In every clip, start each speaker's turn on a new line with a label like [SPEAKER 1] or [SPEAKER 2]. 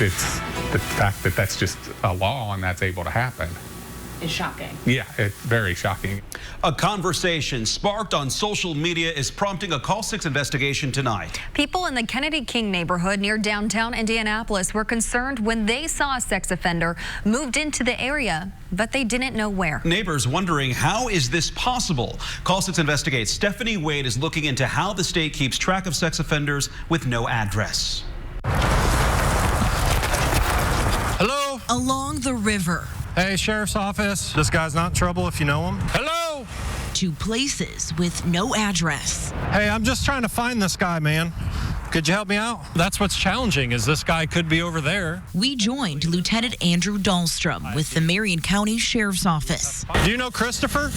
[SPEAKER 1] it's the fact that that's just a law and that's able to happen.
[SPEAKER 2] Is shocking.
[SPEAKER 1] Yeah, it's very shocking.
[SPEAKER 3] A conversation sparked on social media is prompting a Call 6 investigation tonight.
[SPEAKER 4] People in the Kennedy King neighborhood near downtown Indianapolis were concerned when they saw a sex offender moved into the area, but they didn't know where.
[SPEAKER 3] Neighbors wondering, how is this possible? Call 6 investigates. Stephanie Wade is looking into how the state keeps track of sex offenders with no address.
[SPEAKER 5] Hello?
[SPEAKER 6] Along the river.
[SPEAKER 5] Hey, Sheriff's Office. This guy's not in trouble if you know him. Hello?
[SPEAKER 6] To places with no address.
[SPEAKER 5] Hey, I'm just trying to find this guy, man. Could you help me out? That's what's challenging, is this guy could be over there.
[SPEAKER 6] We joined Lieutenant Andrew Dahlstrom with the Marion County Sheriff's Office.
[SPEAKER 5] Do you know Christopher?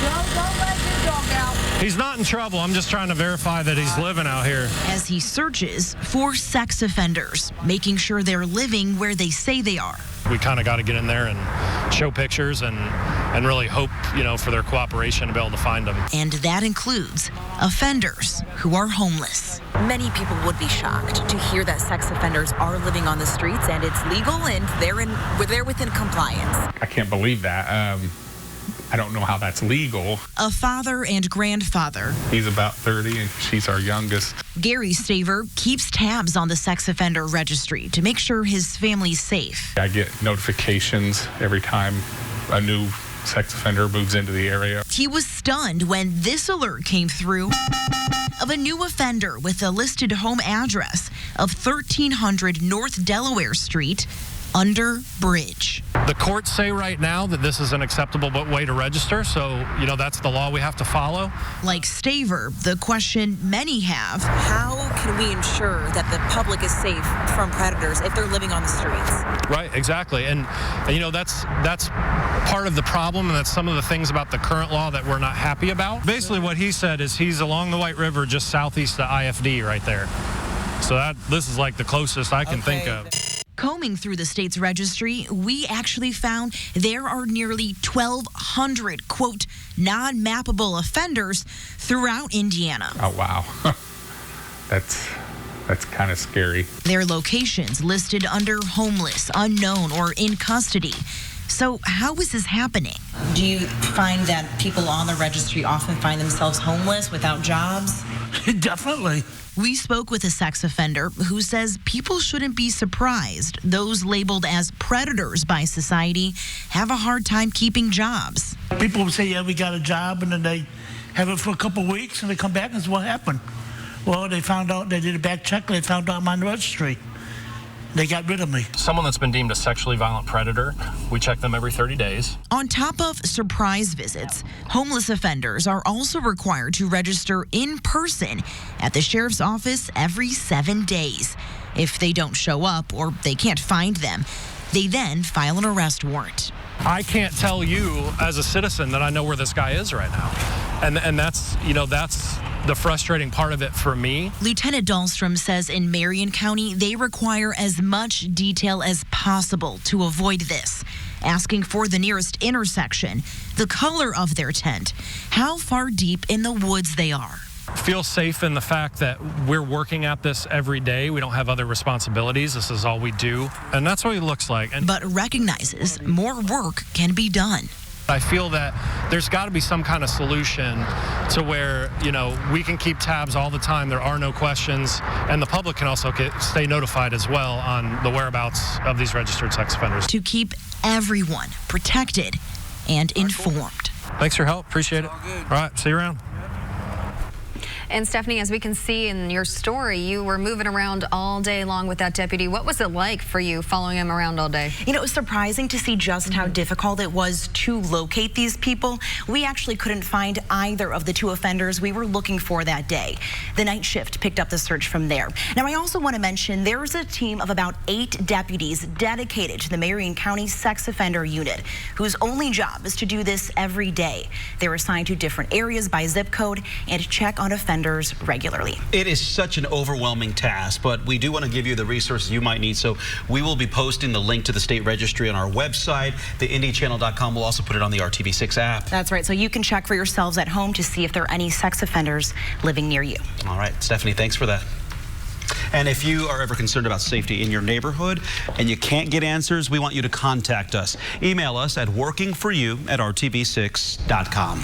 [SPEAKER 2] Don't let your dog out.
[SPEAKER 5] He's not in trouble. I'm just trying to verify that he's living out here.
[SPEAKER 6] As he searches for sex offenders, making sure they're living where they say they are.
[SPEAKER 5] We kind of got to get in there and show pictures and really hope, for their cooperation to be able to find them.
[SPEAKER 6] And that includes offenders who are homeless.
[SPEAKER 7] Many people would be shocked to hear that sex offenders are living on the streets and it's legal and they're within compliance.
[SPEAKER 1] I can't believe that. I don't know how that's legal.
[SPEAKER 6] A father and grandfather.
[SPEAKER 1] He's about 30 and she's our youngest.
[SPEAKER 6] Gary Staver keeps tabs on the sex offender registry to make sure his family's safe.
[SPEAKER 1] I get notifications every time a new sex offender moves into the area.
[SPEAKER 6] He was stunned when this alert came through of a new offender with a listed home address of 1300 North Delaware Street, under bridge.
[SPEAKER 5] The courts say right now that this is an acceptable way to register, so, that's the law we have to follow.
[SPEAKER 6] Like Staver, the question many have:
[SPEAKER 7] how can we ensure that the public is safe from predators if they're living on the streets?
[SPEAKER 5] Right, exactly. And that's part of the problem, and that's some of the things about the current law that we're not happy about. Basically what he said is he's along the White River just southeast of IFD right there. So this is like the closest I can think of.
[SPEAKER 6] Combing through the state's registry, we actually found there are nearly 1,200, quote, non-mappable offenders throughout Indiana.
[SPEAKER 1] Oh, wow. That's kind of scary.
[SPEAKER 6] Their locations listed under homeless, unknown, or in custody. So how is this happening?
[SPEAKER 8] Do you find that people on the registry often find themselves homeless, without jobs?
[SPEAKER 9] Definitely.
[SPEAKER 6] We spoke with a sex offender who says people shouldn't be surprised those labeled as predators by society have a hard time keeping jobs.
[SPEAKER 9] People will say, yeah, we got a job, and then they have it for a couple of weeks, and they come back and say, what happened? Well, they found out, they did a back check, and they found out I'm on the registry. They got rid of me.
[SPEAKER 5] Someone that's been deemed a sexually violent predator, we check them every 30 days.
[SPEAKER 6] On top of surprise visits, homeless offenders are also required to register in person at the sheriff's office every 7 days. If they don't show up or they can't find them, they then file an arrest warrant.
[SPEAKER 5] I can't tell you as a citizen that I know where this guy is right now. And that's the frustrating part of it for me.
[SPEAKER 6] Lieutenant Dahlstrom says in Marion County, they require as much detail as possible to avoid this, asking for the nearest intersection, the color of their tent, how far deep in the woods they are.
[SPEAKER 5] Feel safe in the fact that we're working at this every day. We don't have other responsibilities. This is all we do. And that's what he looks like.
[SPEAKER 6] But recognizes more work can be done.
[SPEAKER 5] I feel that there's got to be some kind of solution to where, we can keep tabs all the time. There are no questions. And the public can also stay notified as well on the whereabouts of these registered sex offenders.
[SPEAKER 6] To keep everyone protected and informed.
[SPEAKER 5] Thanks for your help. Appreciate it. All right. See you around.
[SPEAKER 4] And Stephanie, as we can see in your story, you were moving around all day long with that deputy. What was it like for you following him around all day?
[SPEAKER 8] It was surprising to see just how difficult it was to locate these people. We actually couldn't find either of the two offenders we were looking for that day. The night shift picked up the search from there. Now, I also want to mention there's a team of about 8 deputies dedicated to the Marion County Sex Offender Unit, whose only job is to do this every day. They're assigned to different areas by zip code and check on offenders regularly.
[SPEAKER 3] It is such an overwhelming task, but we do want to give you the resources you might need. So we will be posting the link to the state registry on our website. The IndyChannel.com will also put it on the RTV6 app.
[SPEAKER 8] That's right. So you can check for yourselves at home to see if there are any sex offenders living near you.
[SPEAKER 3] All right, Stephanie, thanks for that. And if you are ever concerned about safety in your neighborhood and you can't get answers, we want you to contact us. Email us at workingforyou@rtv6.com.